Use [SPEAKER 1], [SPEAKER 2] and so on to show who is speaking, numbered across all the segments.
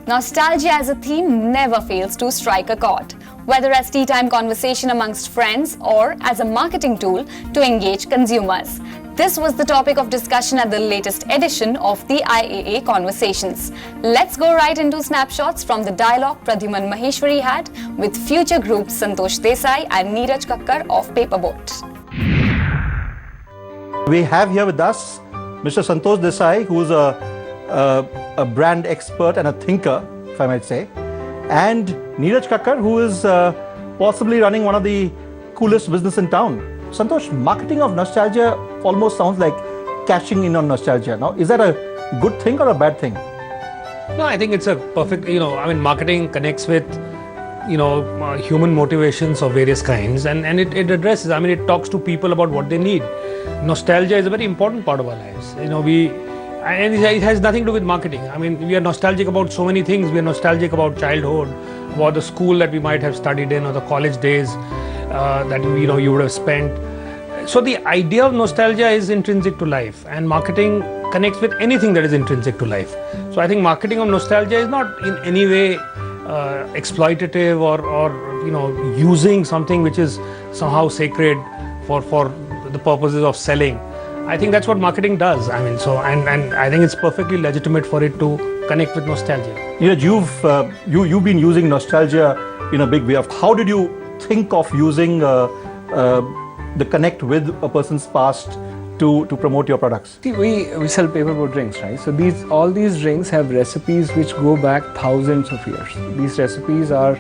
[SPEAKER 1] Nostalgia as a theme never fails to strike a chord, whether as tea time conversation amongst friends or as a marketing tool to engage consumers. This was the topic of discussion at the latest edition of the IAA Conversations. Let's go right into snapshots from the dialogue Pradyuman Maheshwari had with future groups Santosh Desai and Neeraj Kakkar of Paperboat.
[SPEAKER 2] We have here with us Mr. Santosh Desai, who is a brand expert and a thinker, if I might say, and Neeraj Kakkar, who is possibly running one of the coolest business in town. Santosh, marketing of nostalgia almost sounds like cashing in on nostalgia. Now, is that a good thing or a bad thing?
[SPEAKER 3] No, I think it's a perfect, marketing connects with, human motivations of various kinds and it addresses, it talks to people about what they need. Nostalgia is a very important part of our lives. And it has nothing to do with marketing. We are nostalgic about so many things. We are nostalgic about childhood, about the school that we might have studied in or the college days that you would have spent. So the idea of nostalgia is intrinsic to life, and marketing connects with anything that is intrinsic to life. So I think marketing of nostalgia is not in any way exploitative or using something which is somehow sacred for the purposes of selling. I think that's what marketing does. And I think it's perfectly legitimate for it to connect with nostalgia.
[SPEAKER 2] You've been using nostalgia in a big way. How did you think of using the connect with a person's past to promote your products?
[SPEAKER 4] See, we sell Paperboat drinks, right? So all these drinks have recipes which go back thousands of years. These recipes are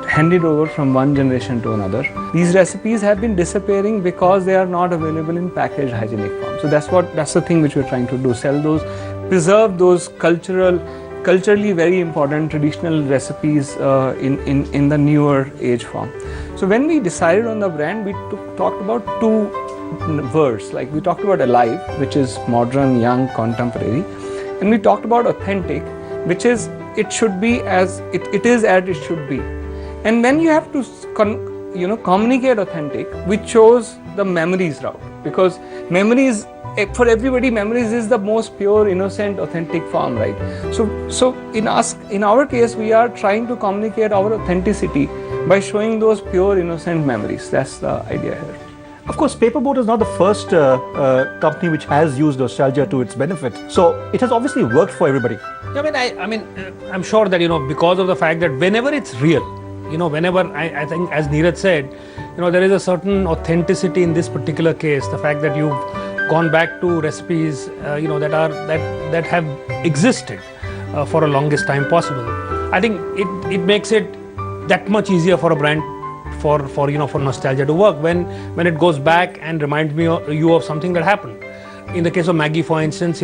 [SPEAKER 4] handed over from one generation to another. These recipes have been disappearing because they are not available in packaged hygienic form. So that's the thing which we're trying to do: sell those, preserve those culturally very important traditional recipes in the newer age form. So when we decided on the brand, we talked about two words. Like we talked about alive, which is modern, young, contemporary, and we talked about authentic, which is it should be as it is as it should be. And when you have to communicate authentic, we chose the memories route, because memories, for everybody, memories is the most pure, innocent, authentic form, right? So in our case, we are trying to communicate our authenticity by showing those pure, innocent memories. That's the idea here.
[SPEAKER 2] Of course, Paperboat is not the first company which has used nostalgia to its benefit. So it has obviously worked for everybody.
[SPEAKER 3] I'm sure that, because of the fact that whenever it's real, whenever I think, as Neeraj said, there is a certain authenticity in this particular case. The fact that you've gone back to recipes, that have existed for a longest time possible. I think it makes it that much easier for a brand for nostalgia to work when it goes back and reminds you of something that happened. In the case of Maggi, for instance,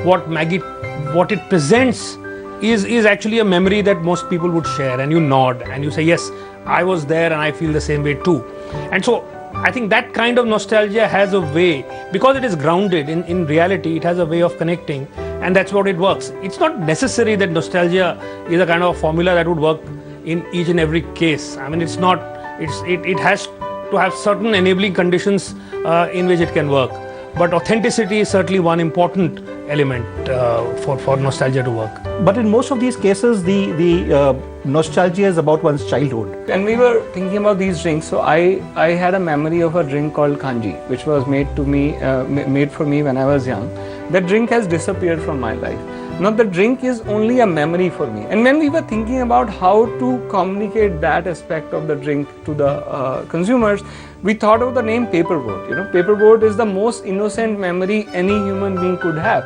[SPEAKER 3] what it presents is actually a memory that most people would share, and you nod and you say, yes, I was there and I feel the same way too. And so I think that kind of nostalgia has a way, because it is grounded in reality, it has a way of connecting, and that's what it works. It's not necessary that nostalgia is a kind of formula that would work in each and every case. It's not. It has to have certain enabling conditions in which it can work. But authenticity is certainly one important element for nostalgia to work.
[SPEAKER 2] But in most of these cases, the nostalgia is about one's childhood.
[SPEAKER 4] When we were thinking about these drinks, so I had a memory of a drink called Kanji, which was made for me when I was young. That drink has disappeared from my life. Now the drink is only a memory for me. And when we were thinking about how to communicate that aspect of the drink to the consumers, we thought of the name Paperboat. Paperboat is the most innocent memory any human being could have.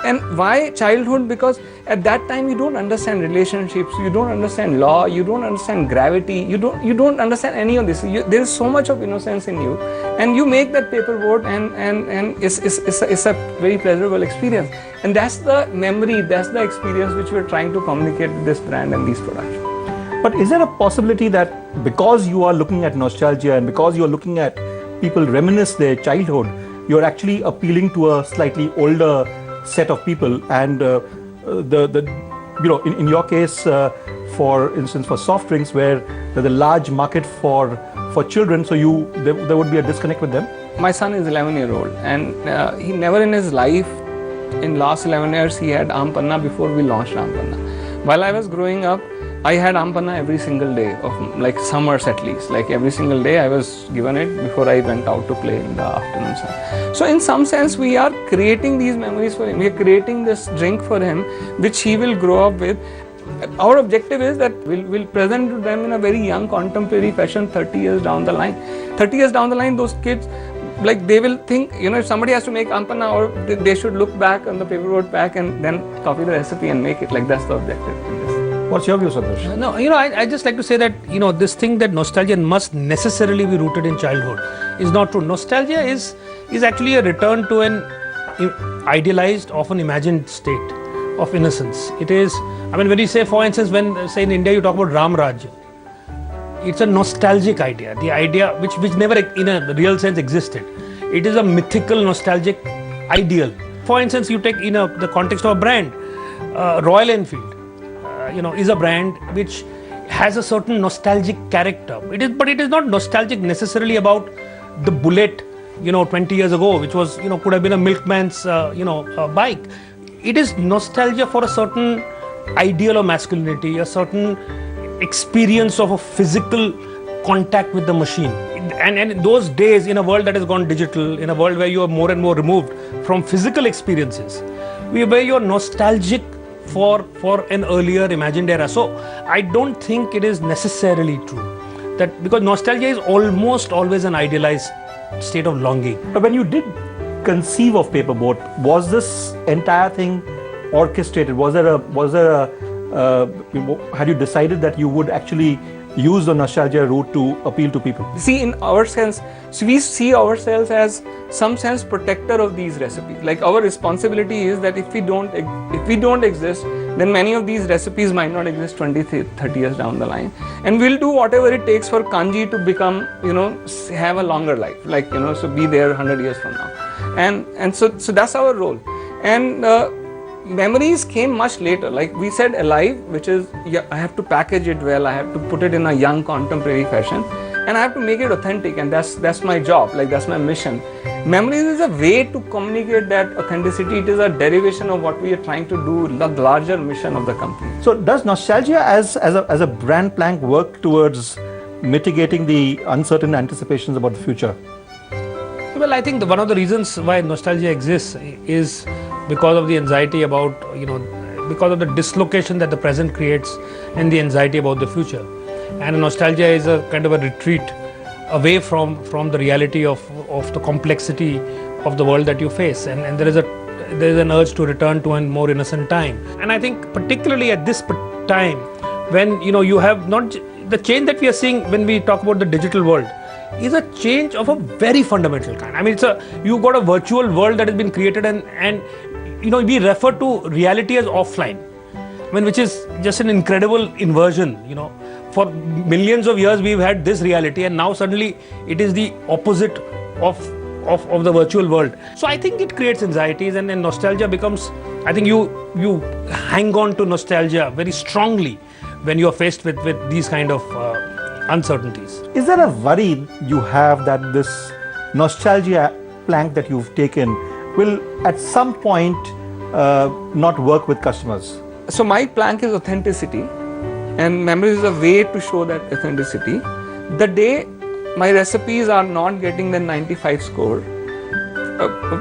[SPEAKER 4] And why childhood? Because at that time you don't understand relationships, you don't understand law, you don't understand gravity, you don't understand any of this. There is so much of innocence in you, and you make that Paperboat, and it's a very pleasurable experience. And that's the memory, that's the experience which we're trying to communicate with this brand and these products.
[SPEAKER 2] But is there a possibility that because you are looking at nostalgia and because you are looking at people reminisce their childhood, you're actually appealing to a slightly older set of people, and in your case, for instance, for soft drinks, where there's a large market for children, so there would be a disconnect with them?
[SPEAKER 4] My son is 11-year-old, and he never in his life in last 11 years he had Aam Panna before we launched Aam Panna. While I was growing up, I had Aam Panna every single day of like summers at least. Like every single day I was given it before I went out to play in the afternoon sun. So in some sense we are creating these memories for him. We are creating this drink for him which he will grow up with. Our objective is that we'll present to them in a very young contemporary fashion 30 years down the line. 30 years down the line, those kids, like they will think, you know, if somebody has to make Aam Panna, or they should look back on the paperboard pack and then copy the recipe and make it. Like that's the objective in this.
[SPEAKER 2] What's your view, Santosh?
[SPEAKER 3] No, you know, I just like to say that, you know, this thing that nostalgia must necessarily be rooted in childhood is not true. Nostalgia is actually a return to an idealized, often imagined state of innocence. It is, I mean, when you say, for instance, when say in India you talk about Ram Raj, it's a nostalgic idea, the idea which never in a real sense existed. It is a mythical, nostalgic ideal. For instance, you take in the context of a brand, Royal Enfield, you know, is a brand which has a certain nostalgic character. But it is not nostalgic necessarily about the Bullet, you know, 20 years ago, which was, you know, could have been a milkman's, bike. It is nostalgia for a certain ideal of masculinity, a certain experience of a physical contact with the machine. And in those days, in a world that has gone digital, in a world where you are more and more removed from physical experiences, where you are nostalgic for an earlier imagined era. So I don't think it is necessarily true that, because nostalgia is almost always an idealized state of longing.
[SPEAKER 2] But when you did conceive of Paperboat, was this entire thing orchestrated? Was there had you decided that you would actually use the nostalgia route to appeal to people?
[SPEAKER 4] See, in our sense, so we see ourselves as some sense protector of these recipes. Like our responsibility is that if we don't exist, then many of these recipes might not exist 20, 30 years down the line. And we'll do whatever it takes for kanji to become, you know, have a longer life, like, you know, so be there 100 years from now. And so that's our role. And memories came much later. Like we said, alive, which is, yeah, I have to package it well, I have to put it in a young contemporary fashion, and I have to make it authentic, and that's my job, like that's my mission. Memories is a way to communicate that authenticity. It is a derivation of what we are trying to do, the larger mission of the company.
[SPEAKER 2] So does nostalgia as a brand plank work towards mitigating the uncertain anticipations about the future?
[SPEAKER 3] Well, I think one of the reasons why nostalgia exists is because of the anxiety about, you know, because of the dislocation that the present creates and the anxiety about the future. And nostalgia is a kind of a retreat away from the reality of the complexity of the world that you face. And there is an urge to return to a more innocent time. And I think particularly at this time, when, you know, you have not the change that we are seeing when we talk about the digital world, is a change of a very fundamental kind. I mean, you've got a virtual world that has been created, and you know, we refer to reality as offline. I mean, which is just an incredible inversion. You know, for millions of years we've had this reality, and now suddenly it is the opposite of the virtual world. So I think it creates anxieties, and then nostalgia becomes, I think you hang on to nostalgia very strongly when you are faced with these kind of uncertainties.
[SPEAKER 2] Is there a worry you have that this nostalgia plank that you've taken will at some point not work with customers?
[SPEAKER 4] So my plank is authenticity, and memories is a way to show that authenticity. The day my recipes are not getting the 95 score,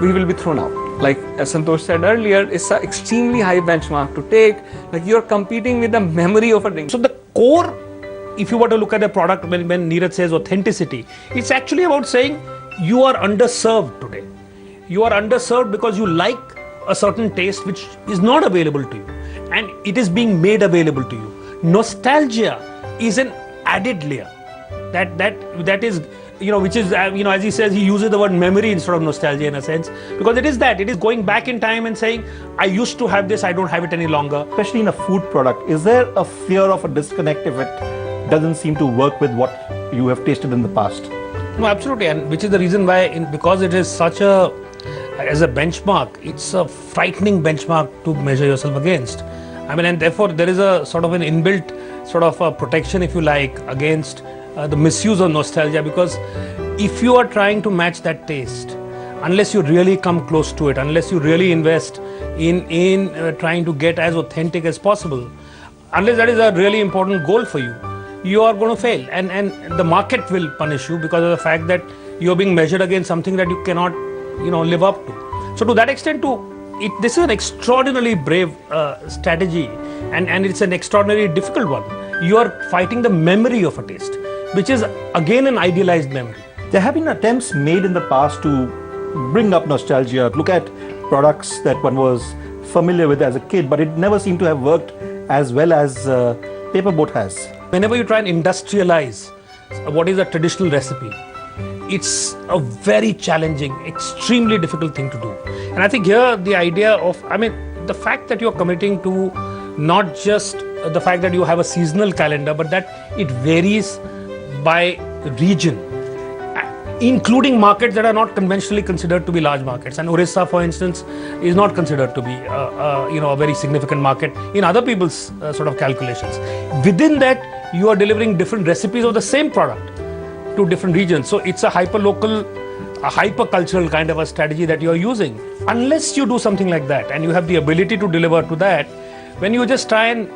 [SPEAKER 4] we will be thrown out. Like as Santosh said earlier, it's an extremely high benchmark to take. Like you're competing with the memory of a drink.
[SPEAKER 3] So the core, if you were to look at the product, when Neeraj says authenticity, it's actually about saying you are underserved today. You are underserved because you like a certain taste which is not available to you, and it is being made available to you. Nostalgia is an added layer that is, you know, which is, you know, as he says, he uses the word memory instead of nostalgia in a sense, because it is going back in time and saying, I used to have this, I don't have it any longer.
[SPEAKER 2] Especially in a food product, is there a fear of a disconnect if it doesn't seem to work with what you have tasted in the past?
[SPEAKER 3] No, absolutely, and which is the reason why, because it is such as a benchmark, it's a frightening benchmark to measure yourself against. I mean, and therefore there is a sort of an inbuilt sort of a protection, if you like, against the misuse of nostalgia, because if you are trying to match that taste unless you really come close to it, unless you really invest in trying to get as authentic as possible, unless that is a really important goal for you, you are going to fail, and the market will punish you because of the fact that you are being measured against something that you cannot, live up to. So to that extent, this is an extraordinarily brave strategy, and it's an extraordinarily difficult one. You are fighting the memory of a taste, which is again an idealized memory.
[SPEAKER 2] There have been attempts made in the past to bring up nostalgia, look at products that one was familiar with as a kid, but it never seemed to have worked as well as Paper Boat has.
[SPEAKER 3] Whenever you try and industrialize what is a traditional recipe, it's a very challenging, extremely difficult thing to do. And I think here the idea of, the fact that you're committing to not just the fact that you have a seasonal calendar, but that it varies by region, including markets that are not conventionally considered to be large markets. And Orissa, for instance, is not considered to be a very significant market in other people's sort of calculations. Within that, you are delivering different recipes of the same product to different regions. So it's a hyper-local, a hyper-cultural kind of a strategy that you are using. Unless you do something like that and you have the ability to deliver to that, when you just try and,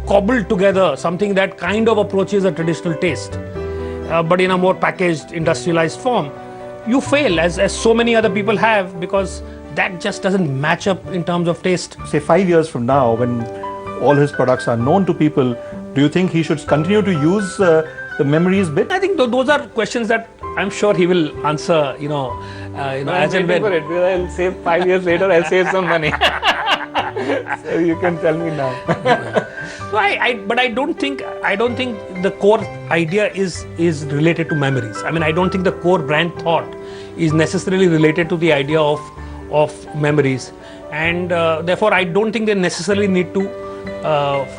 [SPEAKER 3] cobble together something that kind of approaches a traditional taste, but in a more packaged, industrialized form, you fail, as so many other people have, because that just doesn't match up in terms of taste.
[SPEAKER 2] Say 5 years from now, when all his products are known to people, do you think he should continue to use the memories bit?
[SPEAKER 3] I think those are questions that I'm sure he will answer, as and when.
[SPEAKER 4] I'll save 5 years later, I'll save some money. So you can tell me now.
[SPEAKER 3] But I don't think the core idea is related to memories. I don't think the core brand thought is necessarily related to the idea of memories, and therefore I don't think they necessarily need to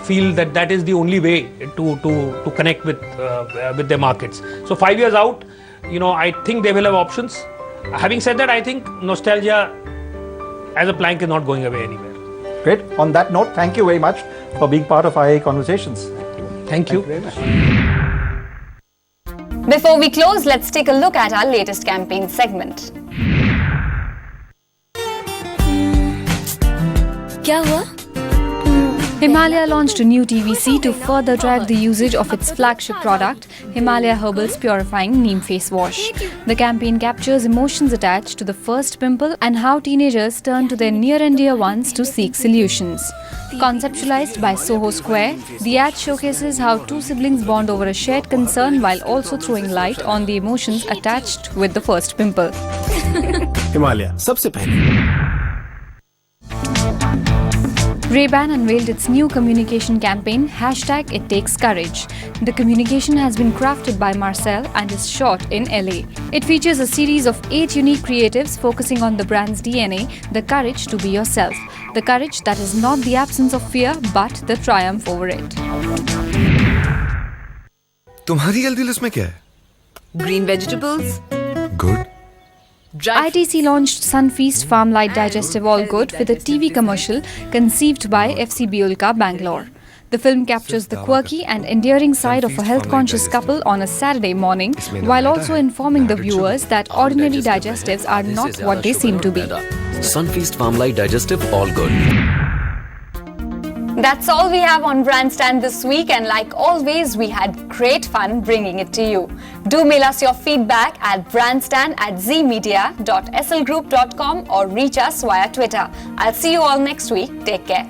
[SPEAKER 3] feel that is the only way to connect with their markets. So 5 years out, I think they will have options. Having said that, I think nostalgia as a plank is not going away anywhere.
[SPEAKER 2] Great. On that note, thank you very much for being part of IIA Conversations.
[SPEAKER 3] Thank you.
[SPEAKER 4] Very much.
[SPEAKER 1] Before we close, let's take a look at our latest campaign segment.
[SPEAKER 5] क्या हुआ?
[SPEAKER 1] Himalaya launched a new TVC to further drive the usage of its flagship product, Himalaya Herbals Purifying Neem Face Wash. The campaign captures emotions attached to the first pimple and how teenagers turn to their near and dear ones to seek solutions. Conceptualized by Soho Square, the ad showcases how two siblings bond over a shared concern while also throwing light on the emotions attached with the first pimple.
[SPEAKER 5] Himalaya सबसे पहले.
[SPEAKER 1] Ray-Ban unveiled its new communication campaign, #ItTakesCourage. The communication has been crafted by Marcel and is shot in LA. It features a series of 8 unique creatives focusing on the brand's DNA, the courage to be yourself. The courage that is not the absence of fear, but the triumph over it.
[SPEAKER 5] तुम्हारी healthy list में क्या है?
[SPEAKER 6] Green vegetables.
[SPEAKER 5] Good.
[SPEAKER 1] ITC launched Sunfeast Farmlight Digestive All Good with a TV commercial conceived by FCB Ulka, Bangalore. The film captures the quirky and endearing side of a health-conscious couple on a Saturday morning, while also informing the viewers that ordinary digestives are not what they seem to be.
[SPEAKER 7] Sunfeast Farmlight Digestive All Good.
[SPEAKER 1] That's all we have on Brandstand this week, and like always, we had great fun bringing it to you. Do mail us your feedback at brandstand@zmedia.slgroup.com or reach us via Twitter. I'll see you all next week. Take care.